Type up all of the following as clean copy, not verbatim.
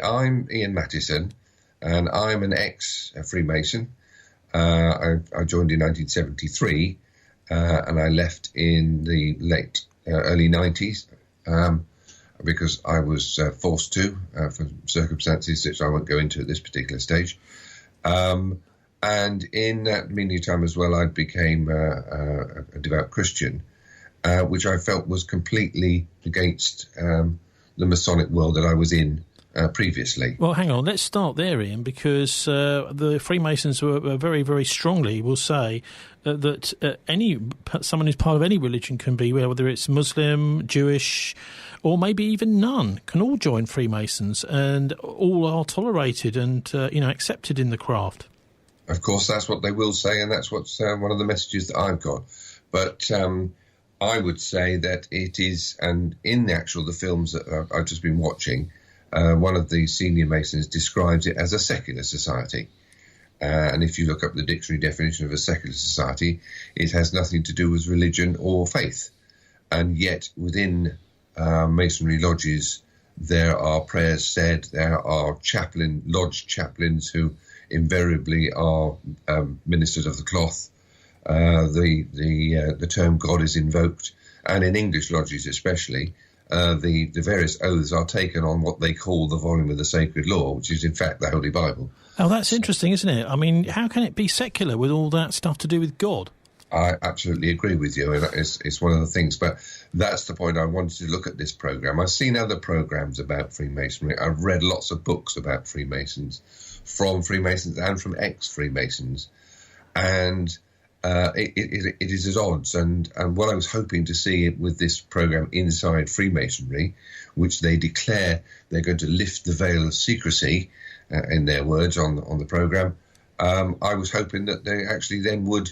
I'm Ian Mattison, and I'm an ex-Freemason. I joined in 1973, and I left in the early 90s because I was forced to, for circumstances which I won't go into at this particular stage. And in that meantime as well, I became a devout Christian, which I felt was completely against the Masonic world that I was in previously. Well, hang on, let's start there, Ian, because the Freemasons were very, very strongly will say that someone who's part of any religion can be, whether it's Muslim, Jewish, or maybe even none, can all join Freemasons, and all are tolerated and accepted in the craft. Of course, that's what they will say, and that's what's one of the messages that I've got. But I would say that it is, and in the films that I've just been watching, one of the senior Masons describes it as a secular society. And if you look up the dictionary definition of a secular society, it has nothing to do with religion or faith. And yet within Masonry lodges, there are prayers said, there are lodge chaplains who invariably are ministers of the cloth. The term God is invoked, and in English lodges especially, the various oaths are taken on what they call the volume of the sacred law, which is in fact the Holy Bible. Oh, that's interesting, isn't it? I mean, how can it be secular with all that stuff to do with God? I absolutely agree with you, and it's one of the things. But that's the point I wanted to look at this program. I've seen other programs about Freemasonry. I've read lots of books about Freemasons, from Freemasons and from ex-Freemasons, and it is at odds. And what I was hoping to see with this program, Inside Freemasonry, which they declare they're going to lift the veil of secrecy, in their words, on the program, I was hoping that they actually then would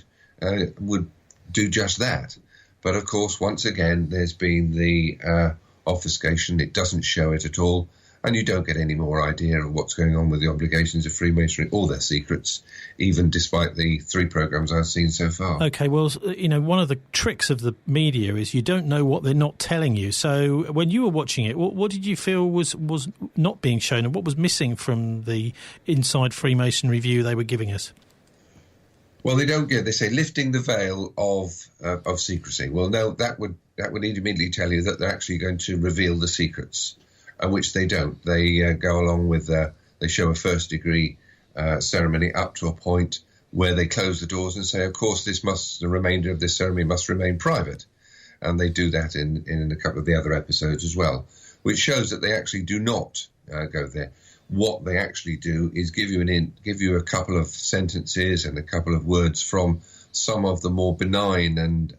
do just that. But of course, once again, there's been the obfuscation. It doesn't show it at all, and you don't get any more idea of what's going on with the obligations of Freemasonry or their secrets, even despite the 3 programs I've seen so far. Okay, well, one of the tricks of the media is you don't know what they're not telling you. So when you were watching it, what did you feel was not being shown, and what was missing from the Inside Freemasonry view they were giving us? Well, they say lifting the veil of secrecy. Well, no, that would immediately tell you that they're actually going to reveal the secrets, which they don't. They go along with, they show a first degree ceremony up to a point where they close the doors and say, of course, the remainder of this ceremony must remain private. And they do that in a couple of the other episodes as well, which shows that they actually do not go there. What they actually do is give you a couple of sentences and a couple of words from some of the more benign and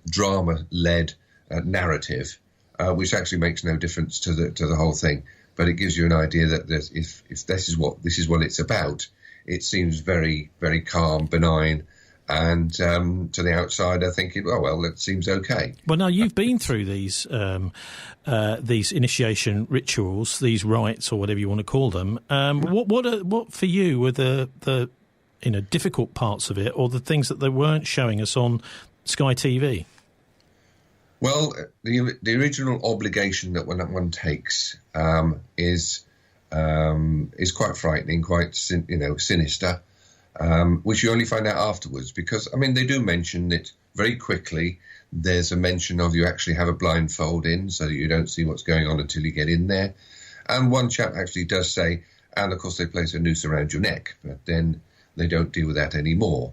drama-led narrative, which actually makes no difference to the whole thing. But it gives you an idea that if this is what it's about, it seems very, very calm, benign, and to the outsider thinking, well, that seems okay. Well, now you've been through these initiation rituals, these rites, or whatever you want to call them. What for you were the difficult parts of it, or the things that they weren't showing us on Sky TV? Well, the original obligation that one takes is quite frightening, quite sinister. Which you only find out afterwards, because, they do mention it very quickly. There's a mention of you actually have a blindfold in so that you don't see what's going on until you get in there. And one chap actually does say, and of course they place a noose around your neck, but then they don't deal with that anymore.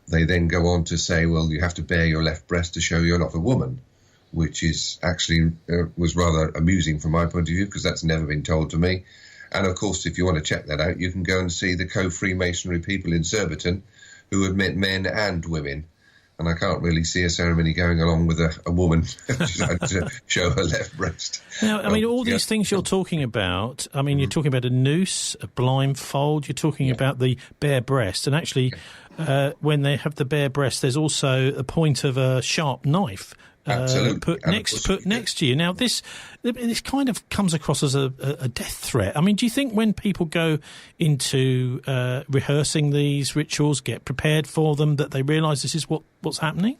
They then go on to say, well, you have to bare your left breast to show you're not a woman, which is actually was rather amusing from my point of view, because that's never been told to me. And, of course, if you want to check that out, you can go and see the co-Freemasonry people in Surbiton who admit men and women. And I can't really see a ceremony going along with a woman trying to show her left breast. Now, all these things you're talking about, you're talking about a noose, a blindfold, you're talking about the bare breast. And actually, when they have the bare breast, there's also a point of a sharp knife put next to you. Now, this kind of comes across as a death threat. Do you think when people go into rehearsing these rituals, get prepared for them, that they realise this is what's happening?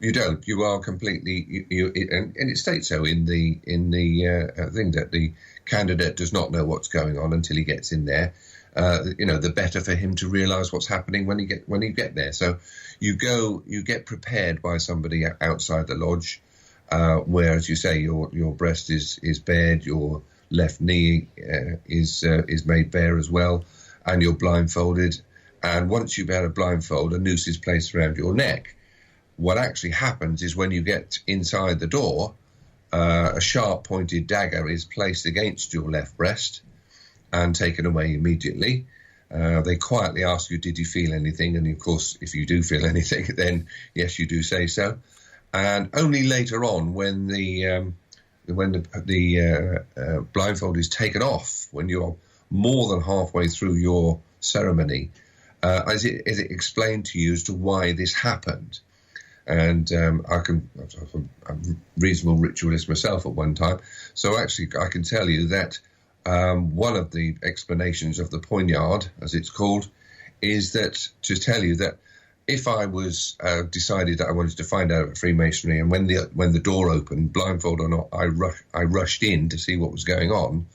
You don't. You are completely. And it states so in the thing that the candidate does not know what's going on until he gets in there. The better for him to realise what's happening when you get there. So you get prepared by somebody outside the lodge, where, as you say, your breast is bared, your left knee is made bare as well, and you're blindfolded. And once you've had a blindfold, a noose is placed around your neck. What actually happens is when you get inside the door, a sharp-pointed dagger is placed against your left breast and taken away immediately. They quietly ask you, did you feel anything? And, of course, if you do feel anything, then, yes, you do say so. And only later on, when the blindfold is taken off, when you're more than halfway through your ceremony, is it explained to you as to why this happened. And I'm a reasonable ritualist myself at one time, so actually I can tell you that one of the explanations of the poignard, as it's called, is that to tell you that if I was decided that I wanted to find out about Freemasonry, and when the door opened, blindfold or not, I rushed in to see what was going on,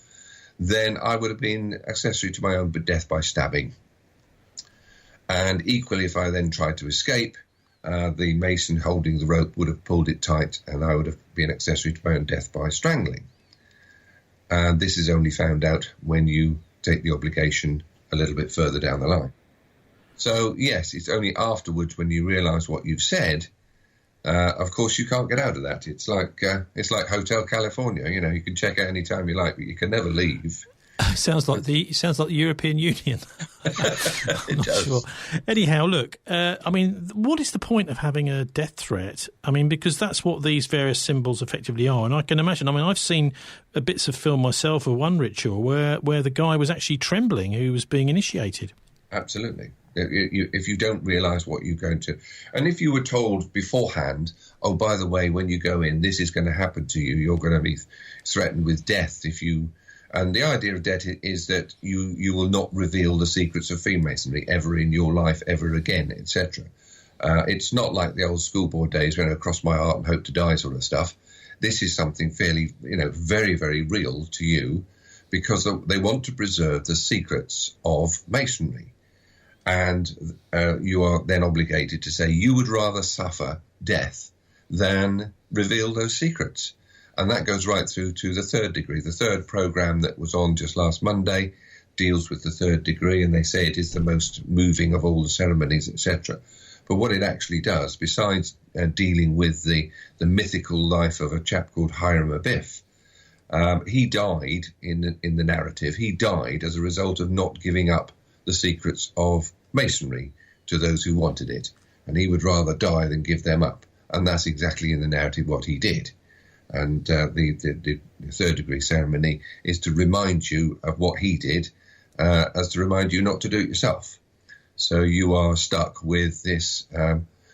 then I would have been accessory to my own death by stabbing. And equally, if I then tried to escape, the mason holding the rope would have pulled it tight, and I would have been accessory to my own death by strangling. And this is only found out when you take the obligation a little bit further down the line. So, yes, it's only afterwards when you realise what you've said. Of course, you can't get out of that. It's like Hotel California. You can check out any time you like, but you can never leave. Sounds like the European Union. It does. Sure. Anyhow, look, what is the point of having a death threat? Because that's what these various symbols effectively are. And I can imagine, I've seen bits of film myself of one ritual where the guy was actually trembling who was being initiated. Absolutely. If you don't realise what you're going to... And if you were told beforehand, oh, by the way, when you go in, this is going to happen to you, you're going to be threatened with death if you... And the idea of death is that you will not reveal the secrets of Freemasonry ever in your life, ever again, etc. It's not like the old school board days when I cross my heart and hope to die sort of stuff. This is something fairly, very, very real to you, because they want to preserve the secrets of Masonry. And you are then obligated to say you would rather suffer death than reveal those secrets. And that goes right through to the third degree. The third program that was on just last Monday deals with the third degree, and they say it is the most moving of all the ceremonies, etc. But what it actually does, besides dealing with the mythical life of a chap called Hiram Abiff, he died in the narrative. He died as a result of not giving up the secrets of Masonry to those who wanted it. And he would rather die than give them up. And that's exactly in the narrative what he did. And the third degree ceremony is to remind you of what he did, as to remind you not to do it yourself. So you are stuck with this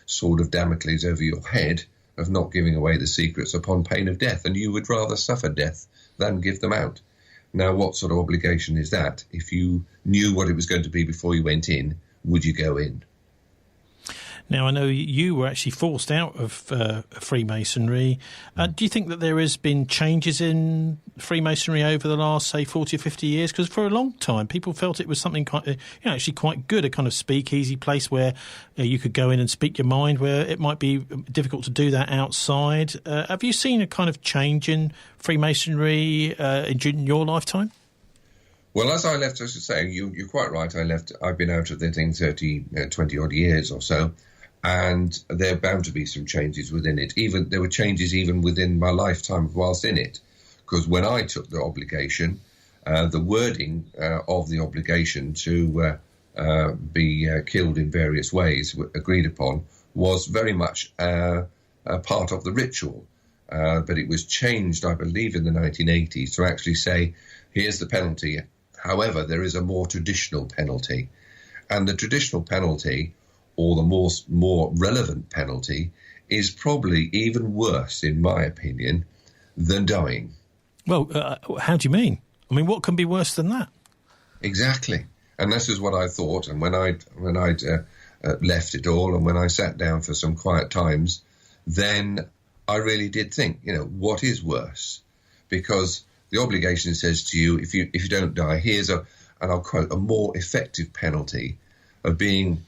sword of Damocles over your head of not giving away the secrets upon pain of death, and you would rather suffer death than give them out. Now, what sort of obligation is that? If you knew what it was going to be before you went in, would you go in? Now, I know you were actually forced out of Freemasonry. Do you think that there has been changes in Freemasonry over the last, say, 40 or 50 years? Because for a long time, people felt it was something actually quite good, a kind of speakeasy place where you could go in and speak your mind, where it might be difficult to do that outside. Have you seen a kind of change in Freemasonry in your lifetime? Well, as I left, I should say, you're quite right. I've been out of the thing 20-odd years or so. And there are bound to be some changes within it. There were changes even within my lifetime whilst in it. Because when I took the obligation, the wording of the obligation to be killed in various ways agreed upon was very much a part of the ritual. But it was changed, I believe, in the 1980s to actually say, here's the penalty. However, there is a more traditional penalty. And the traditional penalty, or the more relevant penalty, is probably even worse, in my opinion, than dying. Well, how do you mean? What can be worse than that? Exactly. And this is what I thought. And when I'd left it all, and when I sat down for some quiet times, then I really did think, what is worse? Because the obligation says to you, if you don't die, here's and I'll quote, a more effective penalty of being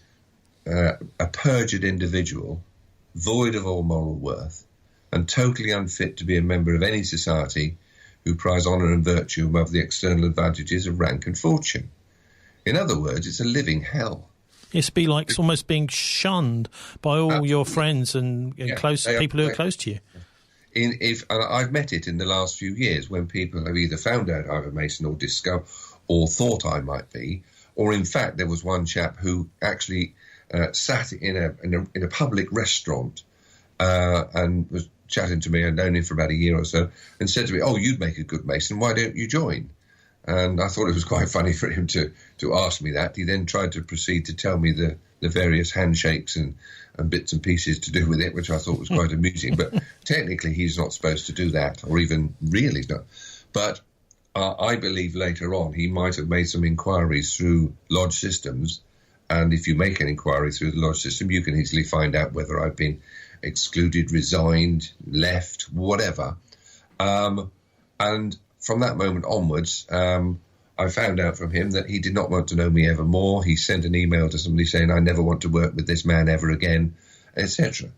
a perjured individual, void of all moral worth, and totally unfit to be a member of any society who prize honour and virtue above the external advantages of rank and fortune. In other words, it's a living hell. It's be like it's almost being shunned by all your friends and close people who are close to you. And I've met it in the last few years when people have either found out I'm a Mason or discovered or thought I might be, or in fact there was one chap who actually sat in a public restaurant and was chatting to me. I'd known him for about a year or so, and said to me, "Oh, you'd make a good Mason. Why don't you join?" And I thought it was quite funny for him to ask me that. He then tried to proceed to tell me the various handshakes and bits and pieces to do with it, which I thought was quite amusing. But technically, he's not supposed to do that, or even really not. But I believe later on he might have made some inquiries through lodge systems. And if you make an inquiry through the lodge system, you can easily find out whether I've been excluded, resigned, left, whatever. And from that moment onwards, I found out from him that he did not want to know me evermore. He sent an email to somebody saying, "I never want to work with this man ever again," etc.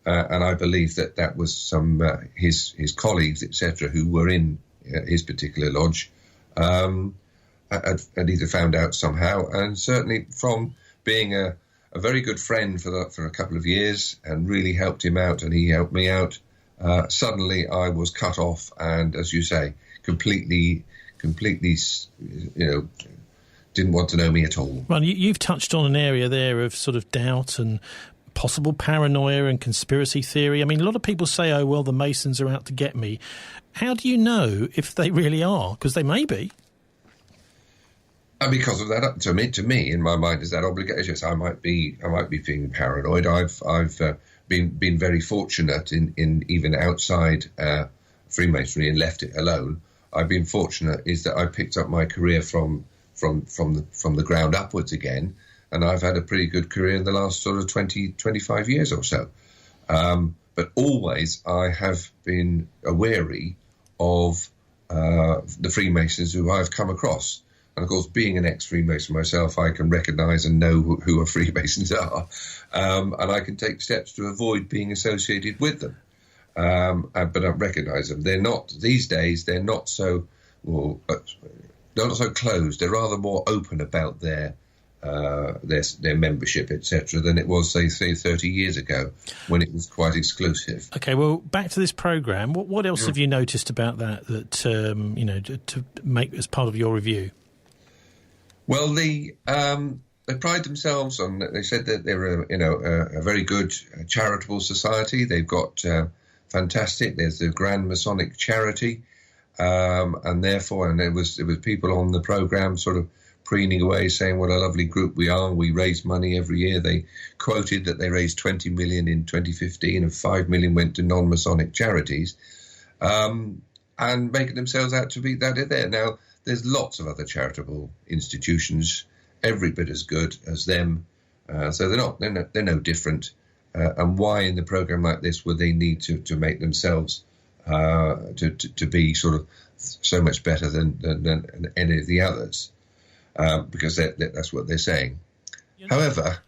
And I believe that was some his colleagues, etc., who were in his particular lodge, had either found out somehow, and certainly from being a very good friend for a couple of years and really helped him out, and he helped me out. Suddenly, I was cut off, and as you say, completely, didn't want to know me at all. Well, you've touched on an area there of sort of doubt and possible paranoia and conspiracy theory. I mean, a lot of people say, "Oh, well, the Masons are out to get me." How do you know if they really are? Because they may be. And because of that, to me, in my mind, is that obligation. I might be being paranoid. I've been very fortunate in even outside Freemasonry and left it alone. I've been fortunate is that I picked up my career from the ground upwards again, and I've had a pretty good career in the last sort of 25 years or so. But always I have been wary of the Freemasons who I've come across. And, of course, being an ex-Freemason myself, I can recognise and know who Freemasons are, and I can take steps to avoid being associated with them. But I recognise them. They're not, these days, they're not so closed. They're rather more open about their membership, etc., than it was, say 30 years ago, when it was quite exclusive. Okay, well, back to this programme. What else have you noticed about that to make as part of your review? Well, they pride themselves on. They said that they're a very good charitable society. They've got fantastic. There's the Grand Masonic Charity, and therefore, there was people on the program sort of preening away, saying what a lovely group we are. We raise money every year. They quoted that they raised 20 million in 2015, and 5 million went to non-Masonic charities, and making themselves out to be that there. Now, there's lots of other charitable institutions, every bit as good as them. So they're no different. And why in the program like this would they need to make themselves to be sort of so much better than any of the others? Because that's what they're saying. However,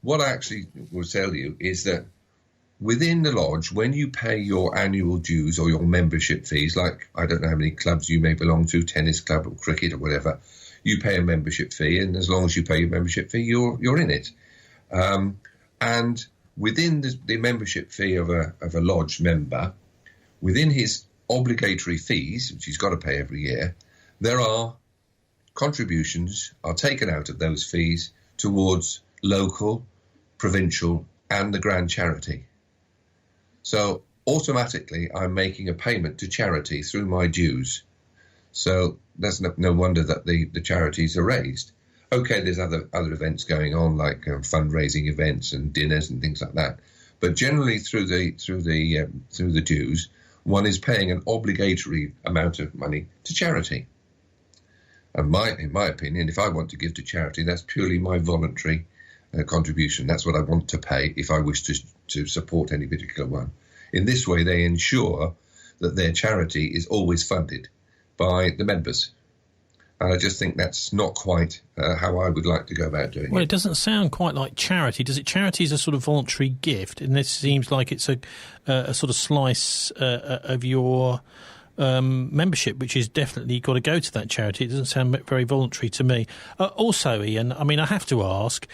what I actually will tell you is that within the lodge, when you pay your annual dues or your membership fees, like I don't know how many clubs you may belong to, tennis club or cricket or whatever, you pay a membership fee, and as long as you pay your membership fee, you're in it. And within the membership fee of a lodge member, within his obligatory fees, which he's got to pay every year, there are contributions are taken out of those fees towards local, provincial, and the grand charity. So automatically, I'm making a payment to charity through my dues. So that's no wonder that the charities are raised. Okay, there's other events going on, like fundraising events and dinners and things like that. But generally, through the dues, one is paying an obligatory amount of money to charity. And in my opinion, if I want to give to charity, that's purely my voluntary contribution. That's what I want to pay if I wish to support any particular one. In this way, they ensure that their charity is always funded by the members. And I just think that's not quite how I would like to go about doing it. Well, it doesn't sound quite like charity, does it? Charity is a sort of voluntary gift, and this seems like it's a sort of slice of your membership, which is definitely got to go to that charity. It doesn't sound very voluntary to me. Also, Ian, I mean, I have to ask,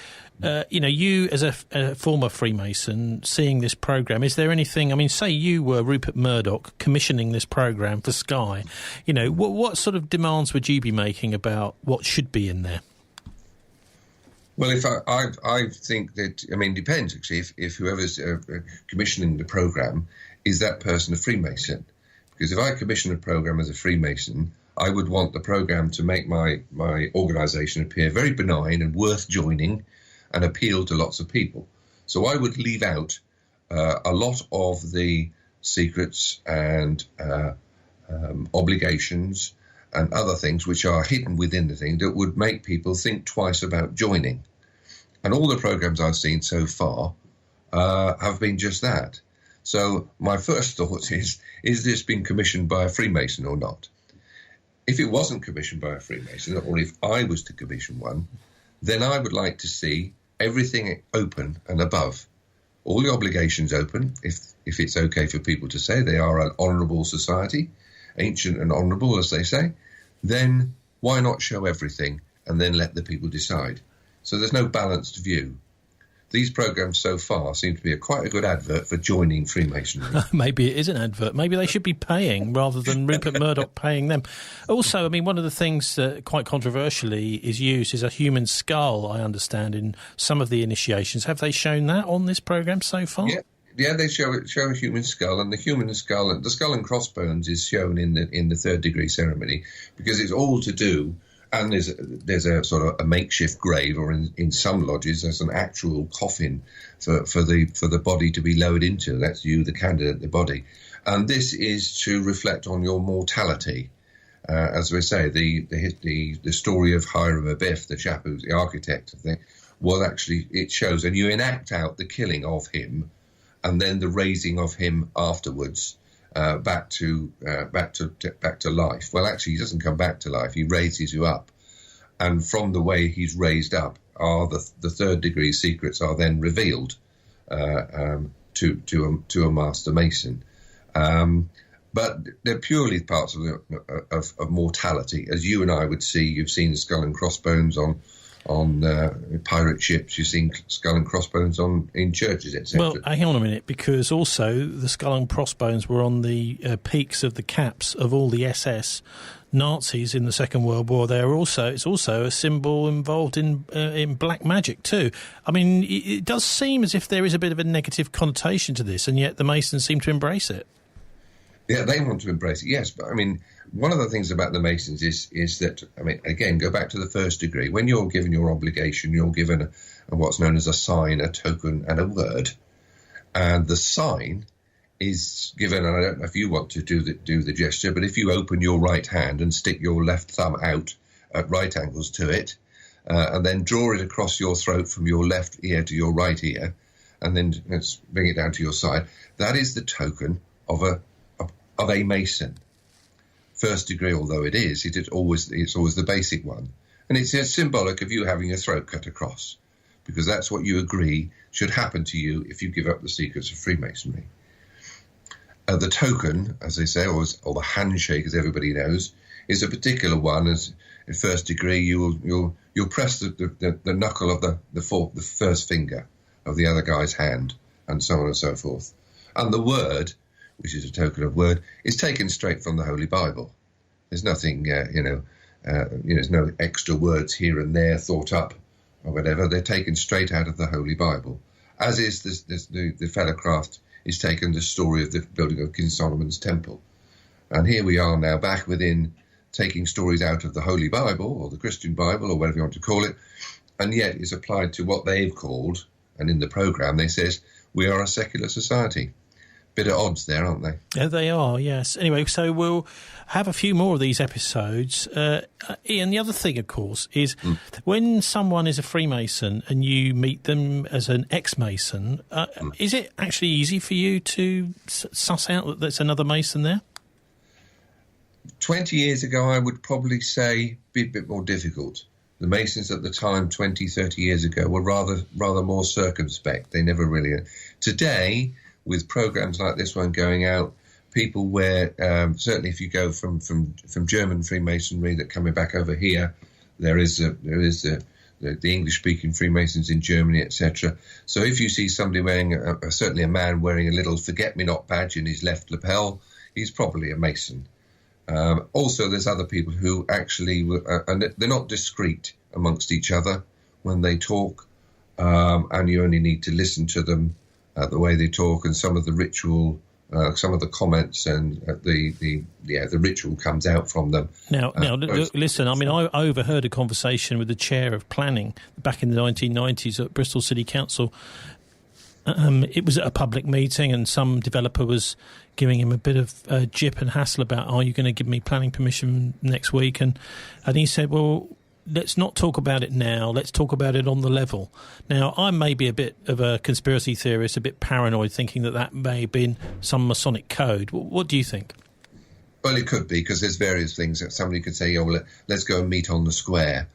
you as a former Freemason, seeing this programme, is there anything, I mean, say you were Rupert Murdoch commissioning this programme for Sky, what sort of demands would you be making about what should be in there? Well, if I think that, I mean, it depends, actually, if whoever's commissioning the programme, is that person a Freemason? Because if I commission a programme as a Freemason, I would want the programme to make my organisation appear very benign and worth joining and appeal to lots of people. So I would leave out a lot of the secrets and obligations and other things which are hidden within the thing that would make people think twice about joining. And all the programmes I've seen so far have been just that. So my first thought is this being commissioned by a Freemason or not? If it wasn't commissioned by a Freemason, or if I was to commission one, then I would like to see everything open and above. All the obligations open, if it's okay for people to say they are an honourable society, ancient and honourable, as they say, then why not show everything and then let the people decide? So there's no balanced view. These programmes so far seem to be quite a good advert for joining Freemasonry. Maybe it is an advert. Maybe they should be paying rather than Rupert Murdoch paying them. Also, I mean, one of the things that quite controversially is used is a human skull, I understand, in some of the initiations. Have they shown that on this programme so far? Yeah, they show a human skull, and the human skull, the skull and crossbones is shown in the third degree ceremony because it's all to do. And there's a sort of a makeshift grave, or in some lodges there's an actual coffin for the body to be lowered into. That's you, the candidate, the body, and this is to reflect on your mortality. As we say, the story of Hiram Abiff, the chap who's the architect of the, well, actually it shows, and you enact out the killing of him, and then the raising of him afterwards. Back to life. Well, actually, he doesn't come back to life. He raises you up, and from the way he's raised up, are the third degree secrets are then revealed to a master mason. But they're purely parts of mortality, as you and I would see. You've seen skull and crossbones on pirate ships, you've seen skull and crossbones in churches, etc. Well, hang on a minute, because also the skull and crossbones were on the peaks of the caps of all the SS Nazis in the Second World War. It's also a symbol involved in black magic too. I mean, it does seem as if there is a bit of a negative connotation to this, and yet the Masons seem to embrace it. Yeah, they want to embrace it, yes. But, I mean, one of the things about the Masons is that, I mean, again, go back to the first degree. When you're given your obligation, you're given what's known as a sign, a token, and a word. And the sign is given, and I don't know if you want to do the gesture, but if you open your right hand and stick your left thumb out at right angles to it, and then draw it across your throat from your left ear to your right ear, and then let's bring it down to your side, that is the token of a Mason. First degree, although it's always the basic one, and it's symbolic of you having your throat cut across, because that's what you agree should happen to you if you give up the secrets of Freemasonry. The token, as they say, or the handshake, as everybody knows, is a particular one. As in first degree, you'll press the knuckle of the first finger of the other guy's hand, and so on and so forth. And the word, which is a token of word, is taken straight from the Holy Bible. There's nothing, there's no extra words here and there thought up or whatever. They're taken straight out of the Holy Bible, as is the Fellowcraft is taken the story of the building of King Solomon's Temple. And here we are now back within taking stories out of the Holy Bible or the Christian Bible or whatever you want to call it, and yet is applied to what they've called, and in the programme they says, we are a secular society. bit at odds there, aren't they? Yeah, they are, yes. Anyway, so we'll have a few more of these episodes. Ian, the other thing, of course, is when someone is a Freemason and you meet them as an ex-Mason, is it actually easy for you to suss out that there's another Mason there? 20 years ago, I would probably say be a bit more difficult. The Masons at the time, 20, 30 years ago, were rather more circumspect. They never really... Today, with programs like this one going out, people wear, certainly if you go from German Freemasonry that coming back over here, there is the English-speaking Freemasons in Germany, etc. So if you see somebody wearing, certainly a man wearing a little forget-me-not badge in his left lapel, he's probably a Mason. Also, there's other people who actually, and they're not discreet amongst each other when they talk, and you only need to listen to them, the way they talk, and some of the ritual, some of the comments, and the ritual comes out from them. Now, listen. I mean, I overheard a conversation with the chair of planning back in the 1990s at Bristol City Council. It was at a public meeting, and some developer was giving him a bit of jip and hassle about, "Are you going to give me planning permission next week?" And he said, "Well, let's not talk about it now. Let's talk about it on the level." Now, I may be a bit of a conspiracy theorist, a bit paranoid, thinking that may have been some Masonic code. What do you think? Well, it could be, because there's various things that somebody could say, "Oh, let's go and meet on the square,"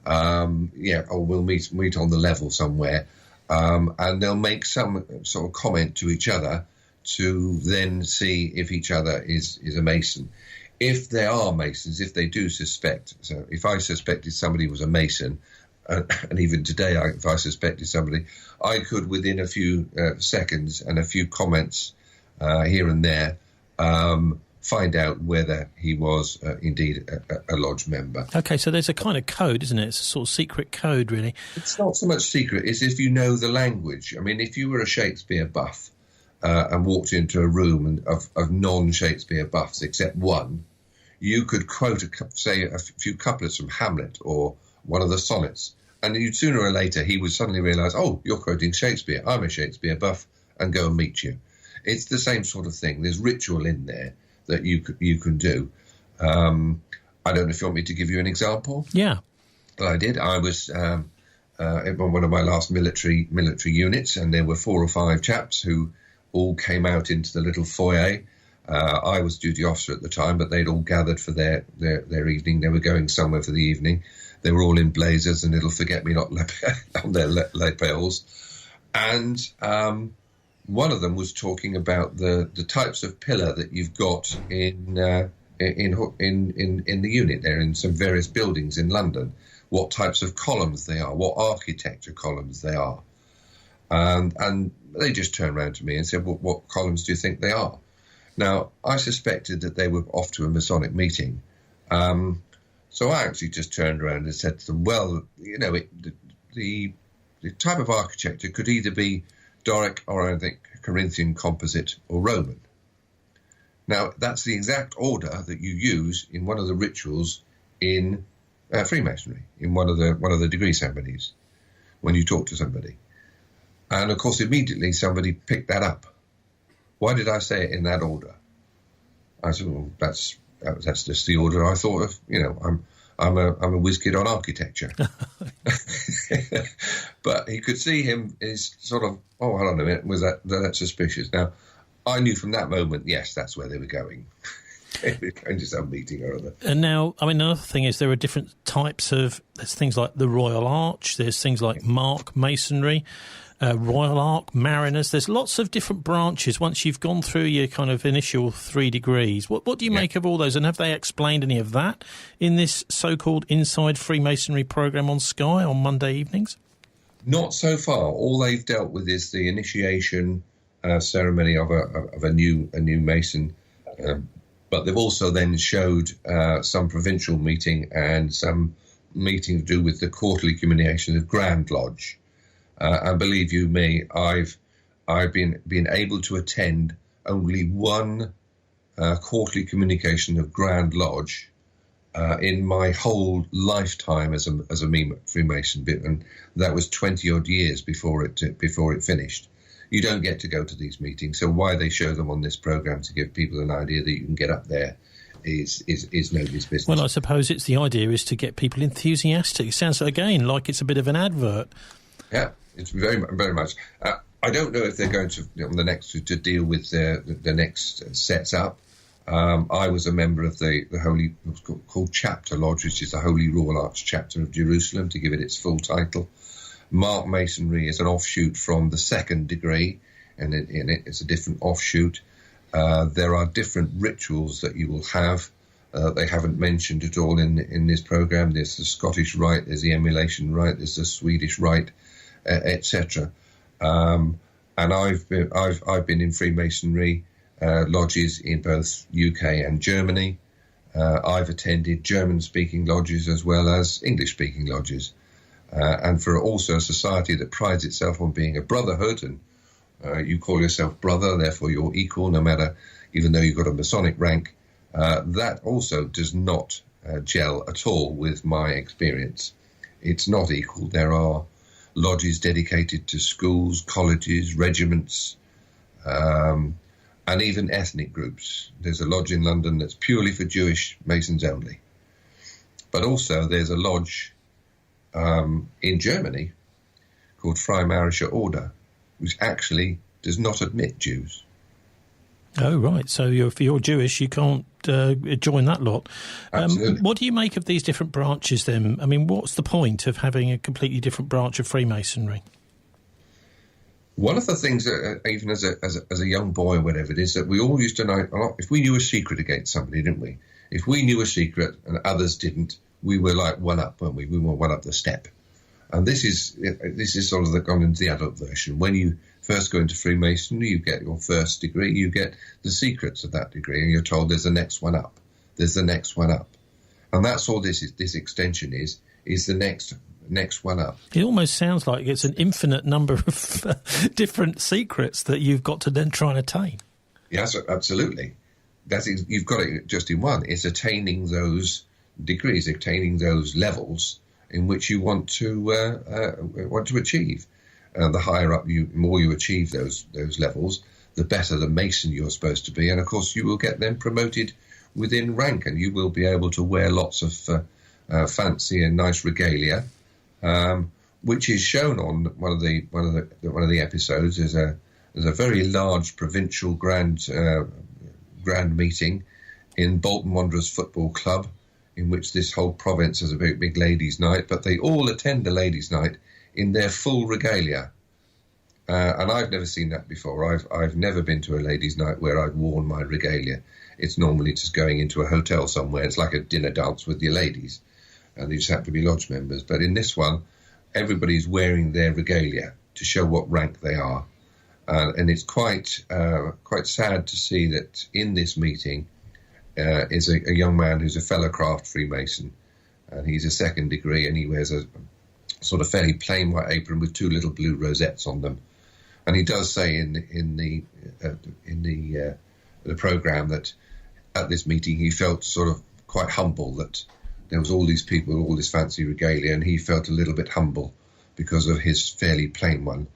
or we'll meet on the level somewhere, and they'll make some sort of comment to each other to then see if each other is a Mason. If they are Masons, if they do suspect, so if I suspected somebody was a Mason, and even today if I suspected somebody, I could, within a few seconds and a few comments here and there, find out whether he was indeed a lodge member. Okay, so there's a kind of code, isn't it? It's a sort of secret code, really. It's not so much secret, it's if you know the language. I mean, if you were a Shakespeare buff and walked into a room of non-Shakespeare buffs except one, you could quote, say, a few couplets from Hamlet or one of the sonnets, and you'd sooner or later he would suddenly realise, "Oh, you're quoting Shakespeare, I'm a Shakespeare buff," and go and meet you. It's the same sort of thing. There's ritual in there that you can do. I don't know if you want me to give you an example. Yeah. Well, I did. I was in one of my last military units, and there were 4 or 5 chaps who all came out into the little foyer. I was duty officer at the time, but they'd all gathered for their evening. They were going somewhere for the evening. They were all in blazers and little forget-me-not on their lapels. And one of them was talking about the types of pillar that you've got in the unit there, in some various buildings in London, what types of columns they are, what architecture columns they are. And they just turned around to me and said, "Well, what columns do you think they are?" Now, I suspected that they were off to a Masonic meeting. So I actually just turned around and said to them, "Well, you know, the type of architecture could either be Doric or, I think, Corinthian, composite, or Roman." Now, that's the exact order that you use in one of the rituals in Freemasonry, in one of the degree ceremonies, when you talk to somebody. And, of course, immediately somebody picked that up. "Why did I say it in that order?" I said, "Well, that's just the order I thought of. You know, I'm a whiz kid on architecture." But he could see him is sort of, "Oh, hold on a minute, was that suspicious?" Now, I knew from that moment, yes, that's where they were going. They were going to some meeting or other. And now, I mean, another thing is there are different types of, there's things like the Royal Arch, there's things like Mark Masonry, Royal Arch, Mariners. There's lots of different branches once you've gone through your kind of initial 3 degrees. What do you make of all those? And have they explained any of that in this so-called Inside Freemasonry programme on Sky on Monday evenings? Not so far. All they've dealt with is the initiation ceremony of a new Mason, but they've also then showed some provincial meeting and some meeting to do with the quarterly communication of Grand Lodge. And believe you me, I've been able to attend only one quarterly communication of Grand Lodge in my whole lifetime as a Freemason, and that was 20 odd years before it finished. you don't get to go to these meetings. So why they show them on this program to give people an idea that you can get up there is nobody's business. Well, I suppose it's the idea is to get people enthusiastic. It sounds, again, like it's a bit of an advert. Yeah, it's very, very much. I don't know if they're going to, on the next, to deal with the next sets up. I was a member of the Holy, what's called Chapter Lodge, which is the Holy Royal Arch Chapter of Jerusalem, to give it its full title. Mark Masonry is an offshoot from the second degree, and it's a different offshoot. There are different rituals that you will have. They haven't mentioned at all in this program. There's the Scottish rite, there's the emulation rite, there's the Swedish rite, etc. And I've been in Freemasonry lodges in both UK and Germany. I've attended German-speaking lodges as well as English-speaking lodges. And for also a society that prides itself on being a brotherhood, and you call yourself brother, therefore you're equal, no matter, even though you've got a Masonic rank, that also does not gel at all with my experience. It's not equal. There are lodges dedicated to schools, colleges, regiments, and even ethnic groups. There's a lodge in London that's purely for Jewish Masons only. But also there's a lodge in Germany called Freemason Order, which actually does not admit Jews. Oh, right. So if you're Jewish, you can't join that lot. Absolutely. What do you make of these different branches then? I mean, what's the point of having a completely different branch of Freemasonry? One of the things that, even as a young boy or whatever it is, that we all used to know, if we knew a secret against somebody, didn't we? If we knew a secret and others didn't, we were like one up, weren't we? We were one up the step. And this is sort of gone into the adult version. When you first go into Freemasonry, you get your first degree, you get the secrets of that degree, and you're told there's the next one up. There's the next one up. And that's all this extension is the next one up. It almost sounds like it's an infinite number of different secrets that you've got to then try and attain. Yes, absolutely. You've got it just in one. It's attaining those degrees, attaining those levels in which you want to achieve. The higher up more you achieve those levels, the better the Mason you're supposed to be. And of course, you will get them promoted within rank, and you will be able to wear lots of fancy and nice regalia, which is shown on one of the episodes. There's a very large provincial grand meeting in Bolton Wanderers Football Club, in which this whole province has a very big ladies' night, but they all attend the ladies' night in their full regalia. And I've never seen that before. I've never been to a ladies' night where I've worn my regalia. It's normally just going into a hotel somewhere. It's like a dinner dance with your ladies, and you just have to be lodge members. But in this one, everybody's wearing their regalia to show what rank they are. And it's quite sad to see that in this meeting is a young man who's a fellow craft Freemason, and he's a second degree, and he wears a sort of fairly plain white apron with two little blue rosettes on them. And he does say in the program that at this meeting he felt sort of quite humble that there was all these people with all this fancy regalia, and he felt a little bit humble because of his fairly plain one.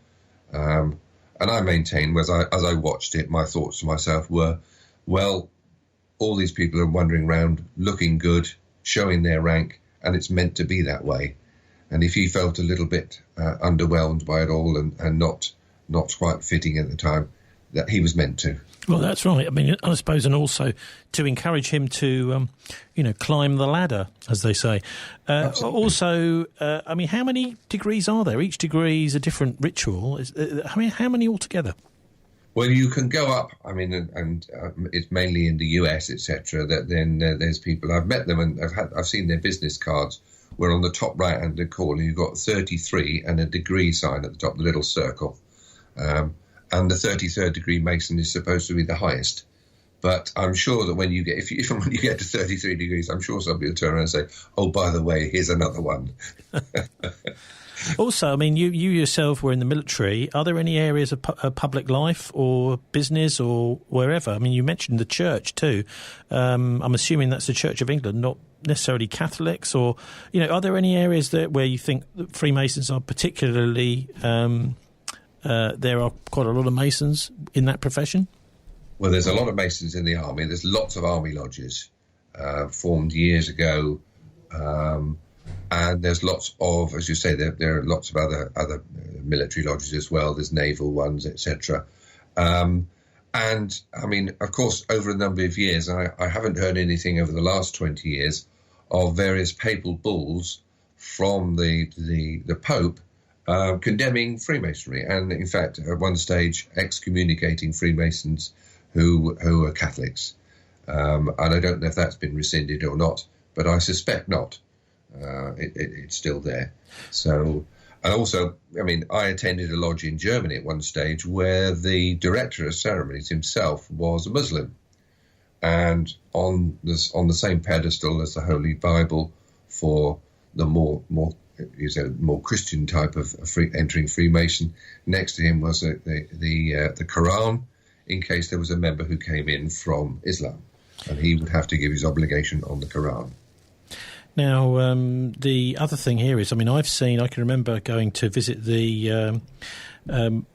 And I maintain, as I watched it, my thoughts to myself were, well, all these people are wandering around looking good, showing their rank, and it's meant to be that way. And if he felt a little bit underwhelmed by it all and not quite fitting at the time, that he was meant to. Well, that's right. I mean, I suppose, and also to encourage him to, climb the ladder, as they say. Also, I mean, how many degrees are there? Each degree is a different ritual. How many altogether? Well, you can go up. I mean, and it's mainly in the US, etc. That then there's people. I've met them, and I've seen their business cards. Where on the top right-hand corner you've got 33 and a degree sign at the top, the little circle. And the 33rd degree Mason is supposed to be the highest. But I'm sure that when you get to 33 degrees, I'm sure somebody will turn around and say, "Oh, by the way, here's another one." Also, I mean, you yourself were in the military. Are there any areas of public life or business or wherever? I mean, you mentioned the church too. I'm assuming that's the Church of England, not necessarily Catholics, or are there any areas where you think that Freemasons are particularly there are quite a lot of Masons in that profession? Well, there's a lot of Masons in the army. There's lots of army lodges formed years ago, and there's lots of, as you say, there are lots of other military lodges as well. There's naval ones, etc. And I mean, of course, over a number of years, I haven't heard anything over the last 20 years of various papal bulls from the Pope condemning Freemasonry, and in fact, at one stage, excommunicating Freemasons who are Catholics. And I don't know if that's been rescinded or not, but I suspect not. It's still there. So, and also, I mean, I attended a lodge in Germany at one stage where the director of ceremonies himself was a Muslim, and on the same pedestal as the Holy Bible for the more Christian type of entering Freemason, next to him was the Quran, in case there was a member who came in from Islam, and he would have to give his obligation on the Quran. Now, the other thing here is, I mean, I can remember going to visit the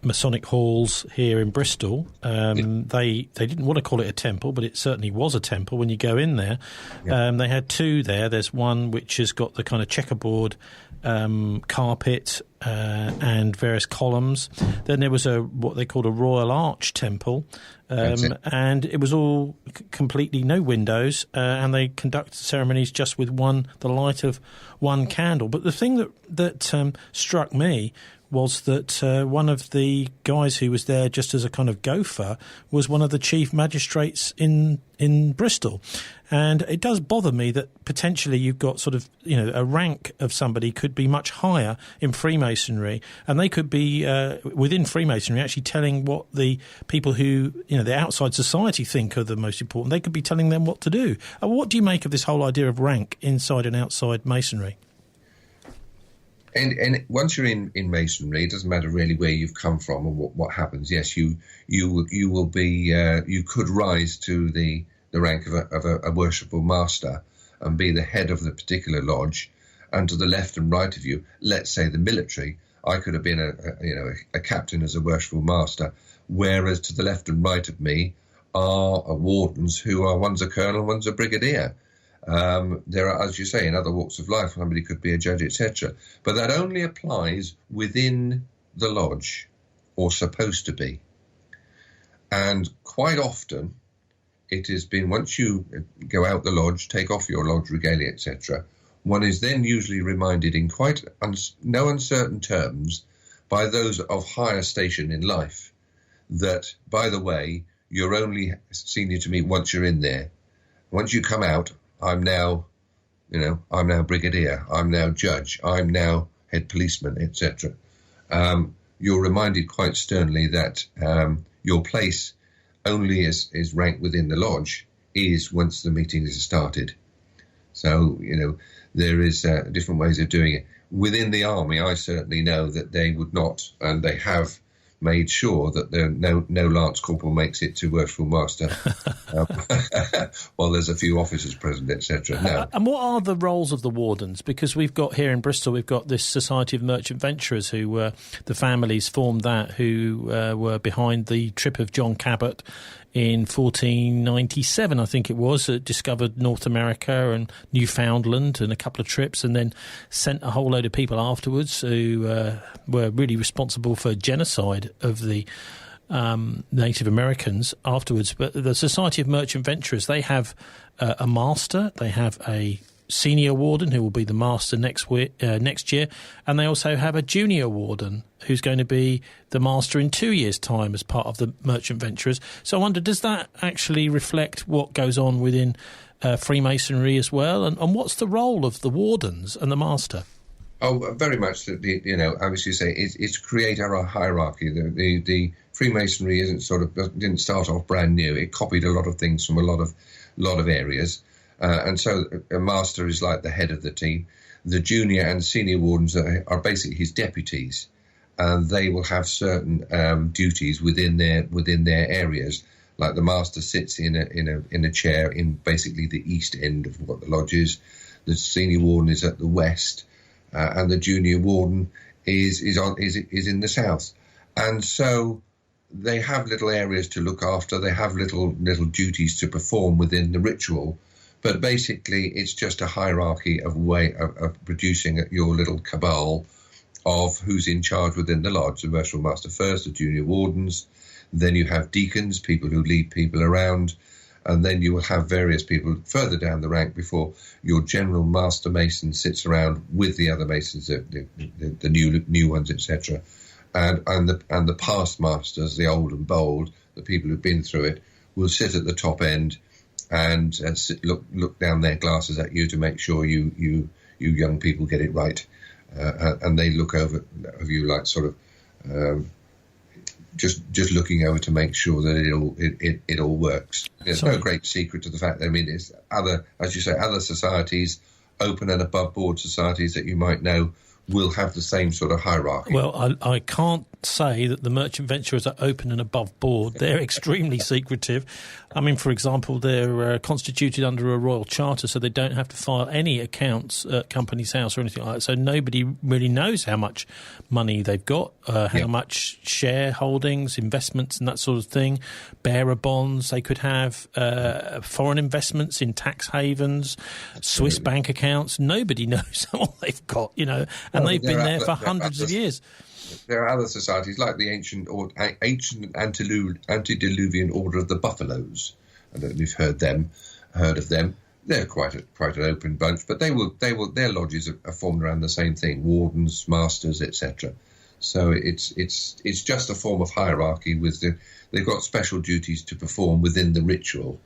Masonic halls here in Bristol. They didn't want to call it a temple, but it certainly was a temple when you go in there. Yeah. They had two there. There's one which has got the kind of checkerboard carpet and various columns. Then there was what they called a Royal Arch temple, and it was all completely no windows, and they conducted ceremonies just with the light of one candle. But the thing that struck me was that one of the guys who was there just as a kind of gopher was one of the chief magistrates in Bristol. And it does bother me that potentially you've got sort of, a rank of somebody could be much higher in Freemasonry, and they could be within Freemasonry actually telling what the people who, the outside society think are the most important. They could be telling them what to do. What do you make of this whole idea of rank inside and outside Masonry? And once you're in Masonry, it doesn't matter really where you've come from and what happens. Yes, you will be you could rise to the rank of a worshipful master and be the head of the particular lodge. And to the left and right of you, let's say the military, I could have been a captain as a worshipful master. Whereas to the left and right of me are wardens who are, one's a colonel, one's a brigadier. There are, as you say, in other walks of life, somebody could be a judge, etc. But that only applies within the lodge, or supposed to be. And quite often, it has been, once you go out the lodge, take off your lodge regalia, etc., one is then usually reminded in quite no uncertain terms by those of higher station in life that, by the way, you're only senior to me once you're in there. Once you come out, I'm now brigadier, I'm now judge, I'm now head policeman, etc. You're reminded quite sternly that your place only is ranked within the lodge is once the meeting is started. So, there is different ways of doing it. Within the army, I certainly know that they would not, and they have made sure that no lance corporal makes it to worshipful master while there's a few officers present, etc. No. And what are the roles of the wardens? Because we've got here in Bristol, we've got this Society of Merchant Venturers who the families formed that, who were behind the trip of John Cabot in 1497, I think it was, discovered North America and Newfoundland and a couple of trips, and then sent a whole load of people afterwards who were really responsible for genocide of the Native Americans afterwards. But the Society of Merchant Venturers, they have a master, they have a senior warden who will be the master next year, and they also have a junior warden who's going to be the master in 2 years' time as part of the Merchant Venturers. So I wonder, does that actually reflect what goes on within Freemasonry as well? And what's the role of the wardens and the master? Oh, very much. Obviously, say it's to create a hierarchy. The Freemasonry didn't start off brand new. It copied a lot of things from a lot of areas. And so a master is like the head of the team. The junior and senior wardens are basically his deputies, and they will have certain duties within their areas. Like the master sits in a chair in basically the east end of what the lodge is. The senior warden is at the west, and the junior warden is in the south. And so they have little areas to look after. They have little duties to perform within the ritual. But basically, it's just a hierarchy of producing your little cabal of who's in charge within the lodge. The Merciful Master first, the junior wardens. Then you have deacons, people who lead people around. And then you will have various people further down the rank before your general master mason sits around with the other masons, the new ones, etc. And the past masters, the old and bold, the people who've been through it, will sit at the top end and look down their glasses at you to make sure you young people get it right, and they look over you like sort of just looking over to make sure that it all works. There's no great secret to the fact that, I mean, it's other societies, open and above board societies that you might know, will have the same sort of hierarchy. Well, I can't say that the merchant venturers are open and above board. They're extremely secretive. I mean, for example, they're constituted under a royal charter, so they don't have to file any accounts at Company's House or anything like that. So nobody really knows how much money they've got, how much shareholdings, investments and that sort of thing, bearer bonds. They could have foreign investments in tax havens, Swiss bank accounts. Nobody knows what they've got, you know, and they've been there for hundreds of years. There are other societies like the ancient antediluvian order of the Buffaloes. I don't know if you've heard of them. They're quite an open bunch, but their lodges are formed around the same thing: wardens, masters, etc. So it's just a form of hierarchy. They've got special duties to perform within the ritual,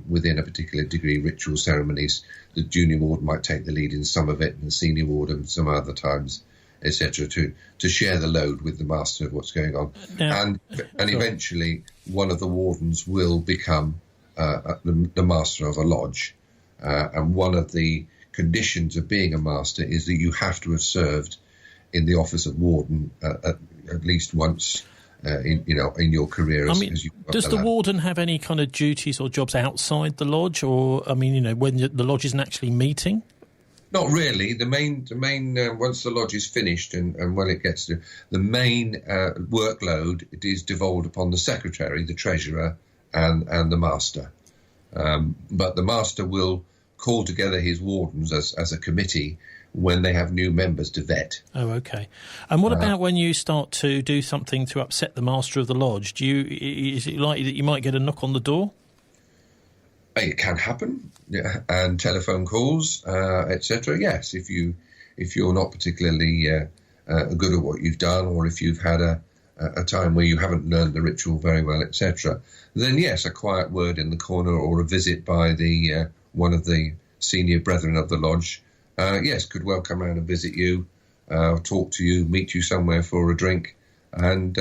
within a particular degree. Ritual ceremonies, the junior warden might take the lead in some of it, and the senior warden some other times, etc., to share the load with the master of what's going on. And eventually one of the wardens will become the master of a lodge. And one of the conditions of being a master is that you have to have served in the office of warden at least once in your career. Does the warden have any kind of duties or jobs outside the lodge, or when the lodge isn't actually meeting? Not really. The main once the lodge is finished and when it gets to the main workload, it is devolved upon the secretary, the treasurer, and the master. But the master will call together his wardens as a committee when they have new members to vet. Oh, okay. And what about when you start to do something to upset the master of the lodge? Is it likely that you might get a knock on the door? It can happen, and telephone calls, etc. Yes, if you're not particularly good at what you've done, or if you've had a time where you haven't learned the ritual very well, etc., then yes, a quiet word in the corner or a visit by the one of the senior brethren of the lodge, could well come around and visit you, talk to you, meet you somewhere for a drink, and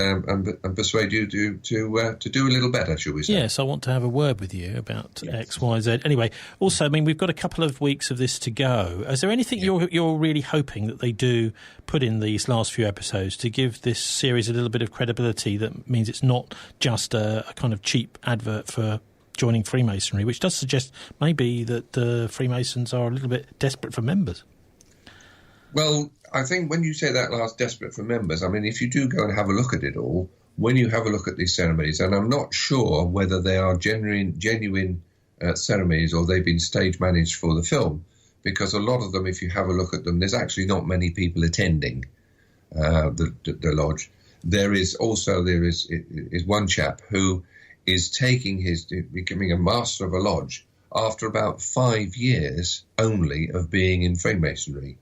persuade you to do a little better, shall we say? Yes, I want to have a word with you about X, Y, Z. Anyway, also, we've got a couple of weeks of this to go. Is there anything you're really hoping that they do put in these last few episodes to give this series a little bit of credibility that means it's not just a kind of cheap advert for joining Freemasonry, which does suggest maybe that the Freemasons are a little bit desperate for members? Well, I think when you say that last, desperate for members, if you do go and have a look at it all, when you have a look at these ceremonies, and I'm not sure whether they are genuine ceremonies or they've been stage managed for the film, because a lot of them, if you have a look at them, there's actually not many people attending the lodge. There is one chap who is becoming a master of a lodge after about 5 years only of being in Freemasonry.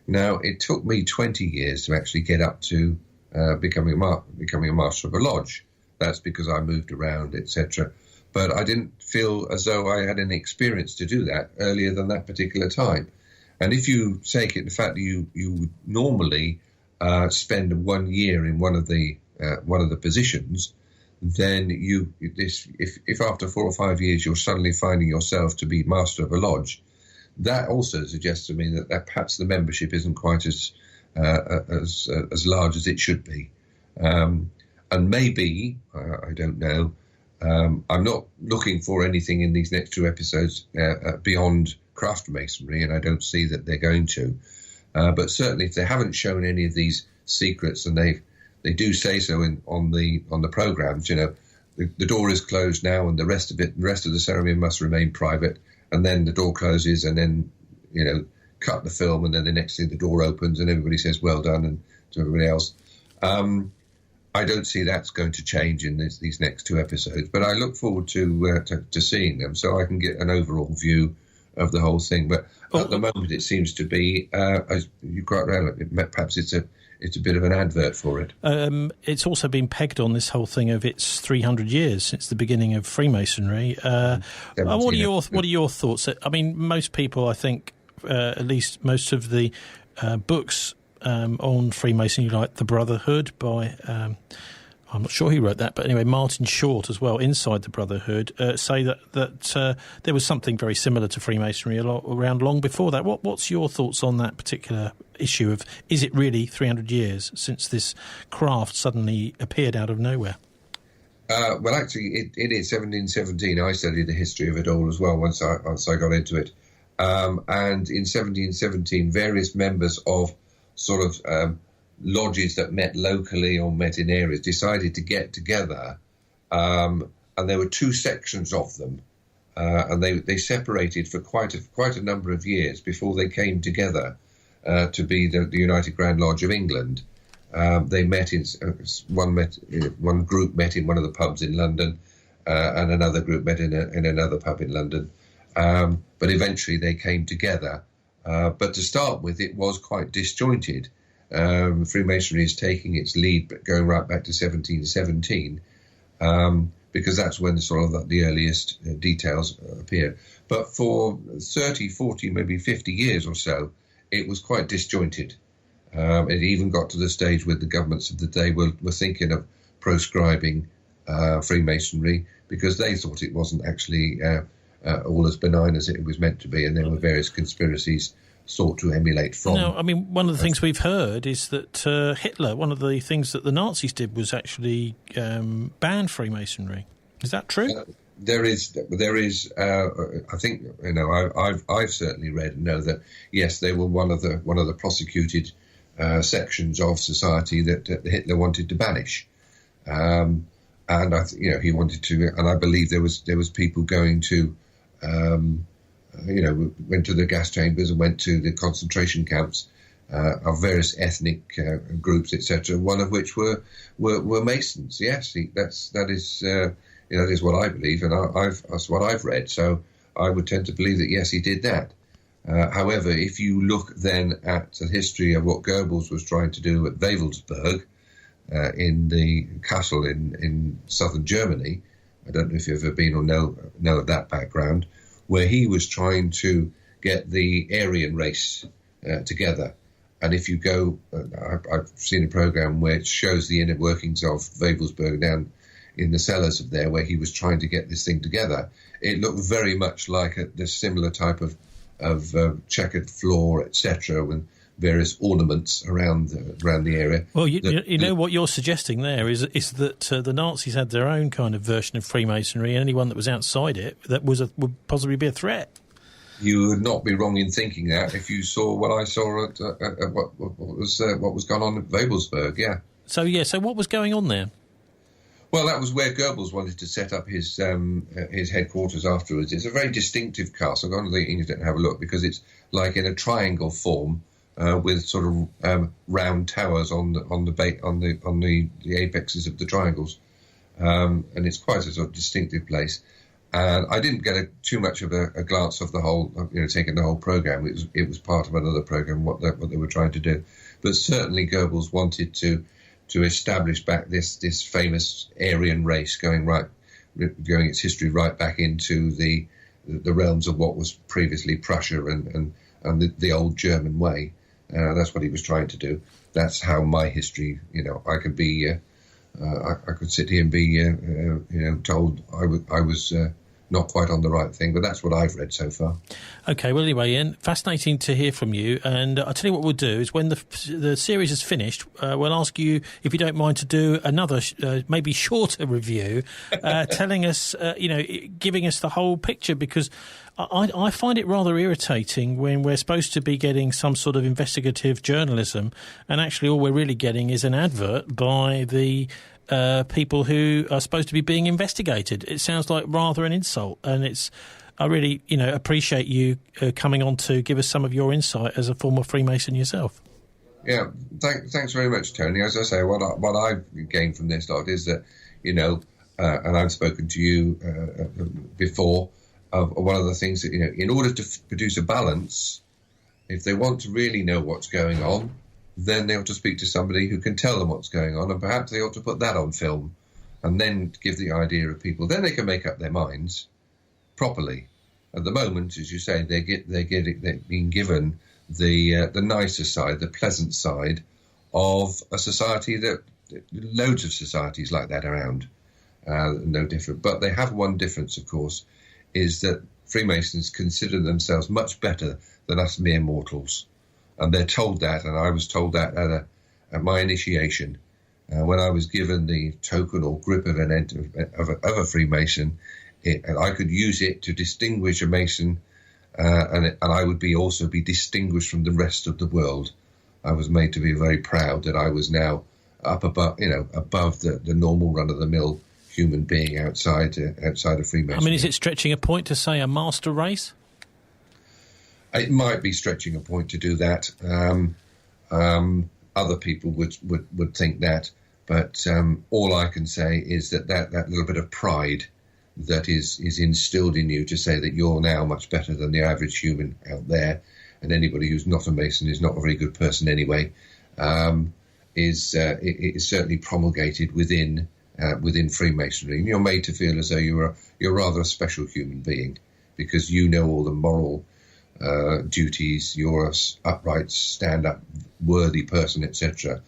Now, it took me 20 years to actually get up to becoming a master of a lodge. That's because I moved around, etc. But I didn't feel as though I had any experience to do that earlier than that particular time. And if you take it, the fact that you would normally spend 1 year in one of the positions, then if after 4 or 5 years you're suddenly finding yourself to be master of a lodge, that also suggests to me that perhaps the membership isn't quite as large as it should be. And maybe, I don't know, I'm not looking for anything in these next 2 episodes beyond craft masonry, and I don't see that they're going to. But certainly if they haven't shown any of these secrets and they do say so on the programs. The door is closed now, and the rest of the ceremony must remain private. And then the door closes, and then cut the film, and then the next thing the door opens, and everybody says well done, and to everybody else. I don't see that's going to change in these next 2 episodes, but I look forward to seeing them so I can get an overall view of the whole thing. But at the moment, it seems to be, as you quite rightly, perhaps it's a bit of an advert for it. It's also been pegged on this whole thing of it's 300 years since the beginning of Freemasonry. What are your thoughts? I mean, most people, I think, at least most of the books on Freemasonry, like The Brotherhood by, I'm not sure who wrote that, but anyway, Martin Short as well, Inside the Brotherhood, say that there was something very similar to Freemasonry around long before that. What's your thoughts on that particular issue of, is it really 300 years since this craft suddenly appeared out of nowhere? Well, actually, it is 1717. I studied the history of it all as well once I got into it. And in 1717, various members of sort of lodges that met locally or met in areas decided to get together, and there were 2 sections of them, and they separated for quite a number of years before they came together to be the United Grand Lodge of England. They met one group met in one of the pubs in London, and another group met in another pub in London, but eventually they came together. But to start with, it was quite disjointed. Freemasonry is taking its lead, going right back to 1717, because that's when the earliest details appear. But for 30, 40, maybe 50 years or so, it was quite disjointed. It even got to the stage where the governments of the day were thinking of proscribing Freemasonry because they thought it wasn't actually all as benign as it was meant to be, and there were various conspiracies sought to emulate from. No, I mean, one of the things we've heard is that Hitler, one of the things that the Nazis did was actually ban Freemasonry. Is that true? There is. I think I've certainly read and know that yes, they were one of the prosecuted sections of society that Hitler wanted to banish, and he wanted to, and I believe there was people going to. Went to the gas chambers and went to the concentration camps of various ethnic groups, etc. One of which were Masons. Yes, that is what I believe, and that's what I've read. So I would tend to believe that yes, he did that. However, if you look then at the history of what Goebbels was trying to do at Wewelsburg in the castle in southern Germany, I don't know if you've ever been or know of that background, where he was trying to get the Aryan race together. And if you go, I've seen a program where it shows the inner workings of Wewelsburg down in the cellars of there, where he was trying to get this thing together. It looked very much like this similar type of checkered floor, etc., with various ornaments around the area. Well, you know what you're suggesting there is that the Nazis had their own kind of version of Freemasonry, and anyone that was outside it that would possibly be a threat. You would not be wrong in thinking that if you saw what I saw at what was going on at Wewelsburg. Yeah. So what was going on there? Well, that was where Goebbels wanted to set up his headquarters afterwards. It's a very distinctive castle. Go on to the internet and have a look, because it's like in a triangle form. With sort of round towers on the apexes of the triangles, and it's quite a sort of distinctive place. And I didn't get too much of a glance of the whole, taking the whole program. It was part of another program what they were trying to do. But certainly Goebbels wanted to establish back this famous Aryan race, going its history right back into the realms of what was previously Prussia and the old German way. That's what he was trying to do. That's how my history, I could be, I could sit here and be, told I was not quite on the right thing, but that's what I've read so far. Okay, well, anyway, Ian, fascinating to hear from you. And I'll tell you what we'll do is when the series is finished, we'll ask you, if you don't mind, to do another, maybe shorter review, telling us, giving us the whole picture, because I find it rather irritating when we're supposed to be getting some sort of investigative journalism, and actually all we're really getting is an advert by the people who are supposed to be being investigated. It sounds like rather an insult, and I really, appreciate you coming on to give us some of your insight as a former Freemason yourself. Yeah, thanks very much, Tony. As I say, what I've gained from this lot is that, and I've spoken to you before, one of the things that, in order to produce a balance, if they want to really know what's going on, then they ought to speak to somebody who can tell them what's going on, and perhaps they ought to put that on film and then give the idea of people. Then they can make up their minds properly. At the moment, as you say, they're being given the nicer side, the pleasant side of a society that loads of societies like that around, no different. But they have one difference, of course, is that Freemasons consider themselves much better than us mere mortals. And they're told that, and I was told that at my initiation. When I was given the token or grip of a Freemason, and I could use it to distinguish a Mason, and I would also be distinguished from the rest of the world. I was made to be very proud that I was now up above the normal run-of-the-mill human being outside of Freemasonry. I mean, is it stretching a point to say a master race? It might be stretching a point to do that. Other people would think that, but all I can say is that little bit of pride that is instilled in you to say that you're now much better than the average human out there, and anybody who's not a Mason is not a very good person anyway, is certainly promulgated within Freemasonry. And you're made to feel as though you're rather a special human being, because you know all the moral duties, you're an upright, stand-up, worthy person, etc.,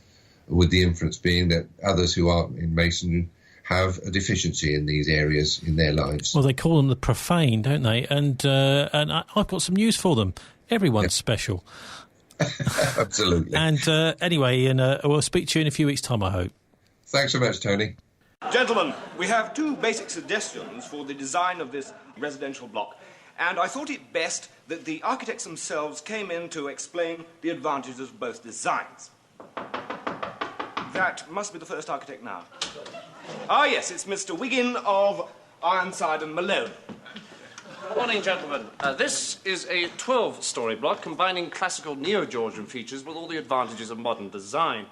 with the inference being that others who aren't in Masonry have a deficiency in these areas in their lives. Well, they call them the profane, don't they? And I've got some news for them. Everyone's special. Absolutely. And anyway, Ian, we'll speak to you in a few weeks' time, I hope. Thanks so much, Tony. Gentlemen, we have two basic suggestions for the design of this residential block, and I thought it best that the architects themselves came in to explain the advantages of both designs. That must be the first architect now. Ah, yes, it's Mr. Wiggin of Ironside and Malone. Good morning, gentlemen. This is a 12-storey block combining classical neo-Georgian features with all the advantages of modern design.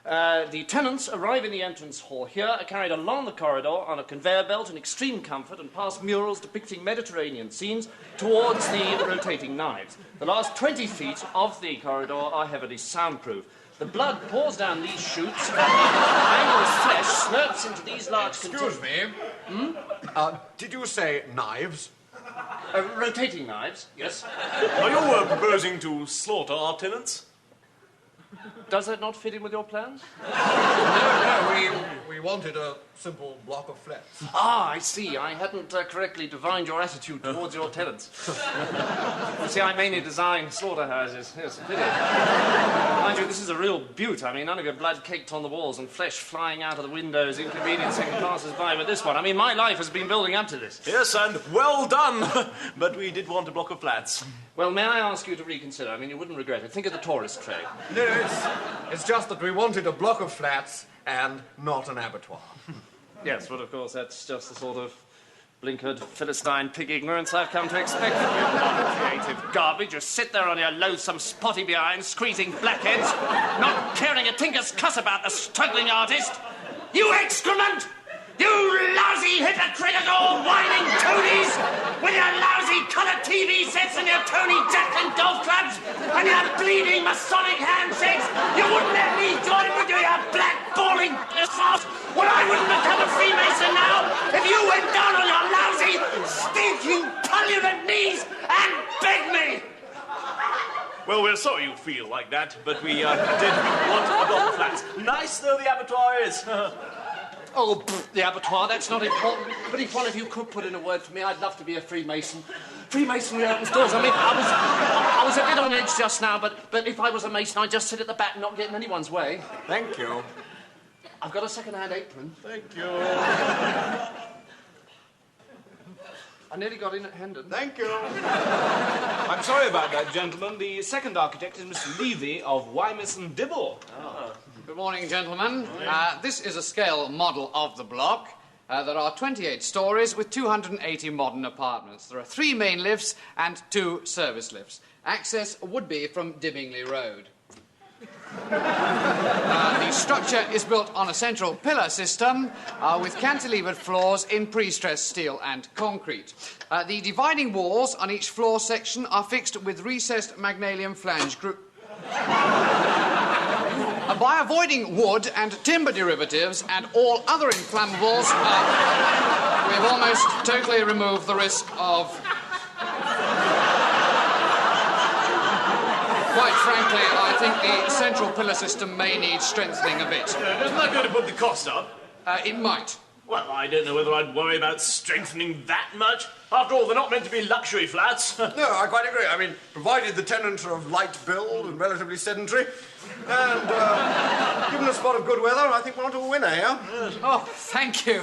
The tenants arrive in the entrance hall here, are carried along the corridor on a conveyor belt in extreme comfort and past murals depicting Mediterranean scenes towards the rotating knives. The last 20 feet of the corridor are heavily soundproof. The blood pours down these chutes, and the angled flesh slurps into these large... Excuse me. Did you say knives? Rotating knives, yes. Are you proposing to slaughter our tenants? Does that not fit in with your plans? No, we wanted a simple block of flats. Ah, I see. I hadn't correctly divined your attitude towards your tenants. You see, I mainly design slaughterhouses. Yes, pity. Mind you, this is a real beaut. I mean, none of your blood caked on the walls and flesh flying out of the windows, inconveniencing passers-by with this one. I mean, my life has been building up to this. Yes, and well done. But we did want a block of flats. Well, may I ask you to reconsider? I mean, you wouldn't regret it. Think of the tourist trade. No, it's just that we wanted a block of flats and not an abattoir. Yes, well, of course, that's just the sort of blinkered, Philistine pig ignorance I've come to expect from you. Non-creative garbage. You sit there on your loathsome spotty behind, squeezing blackheads, not caring a tinker's cuss about the struggling artist. You excrement! You lousy, hypocritical, whining toadies! With your lousy colour TV sets and your Tony Jacklin golf clubs and your bleeding Masonic handshakes! You wouldn't let me join with you, you black balling farce! Well, I wouldn't become a Freemason now if you went down on your lousy, stinking, pullulent knees and begged me! Well, we're sorry you feel like that, but we did want a block of flats. Nice though the abattoir is. Oh, the abattoir, that's not important. But if one of you could put in a word for me, I'd love to be a Freemason. Freemasonry opens doors. I mean, I was a bit on edge just now, but if I was a Mason, I'd just sit at the back and not get in anyone's way. Thank you. I've got a second-hand apron. Thank you. I nearly got in at Hendon. Thank you. I'm sorry about that, gentlemen. The second architect is Mr. Levy of Wymerson Dibble. Good morning, gentlemen. This is a scale model of the block. There are 28 stories with 280 modern apartments. There are 3 main lifts and 2 service lifts. Access would be from Dibbingley Road. The structure is built on a central pillar system with cantilevered floors in pre-stressed steel and concrete. The dividing walls on each floor section are fixed with recessed magnesium flange group. By avoiding wood and timber derivatives and all other inflammables, we've almost totally removed the risk of... Quite frankly, I think the central pillar system may need strengthening a bit. Isn't that going to put the cost up? It might. Well, I don't know whether I'd worry about strengthening that much. After all, they're not meant to be luxury flats. No, I quite agree. I mean, provided the tenants are of light build and relatively sedentary, and given a spot of good weather, I think we're onto a winner here. Yes. Oh, thank you.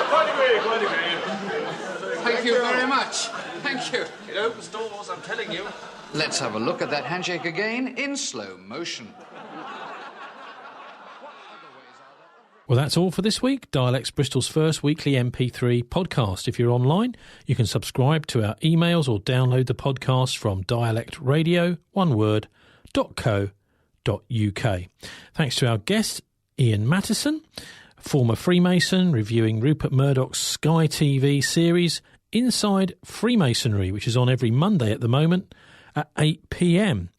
Quite agree. Thank you very much. Thank you. It opens doors, I'm telling you. Let's have a look at that handshake again in slow motion. Well, that's all for this week. Dialects Bristol's first weekly MP3 podcast. If you're online, you can subscribe to our emails or download the podcast from dialectradio.co.uk. Thanks to our guest, Ian Mattison, former Freemason, reviewing Rupert Murdoch's Sky TV series Inside Freemasonry, which is on every Monday at the moment at 8 p.m.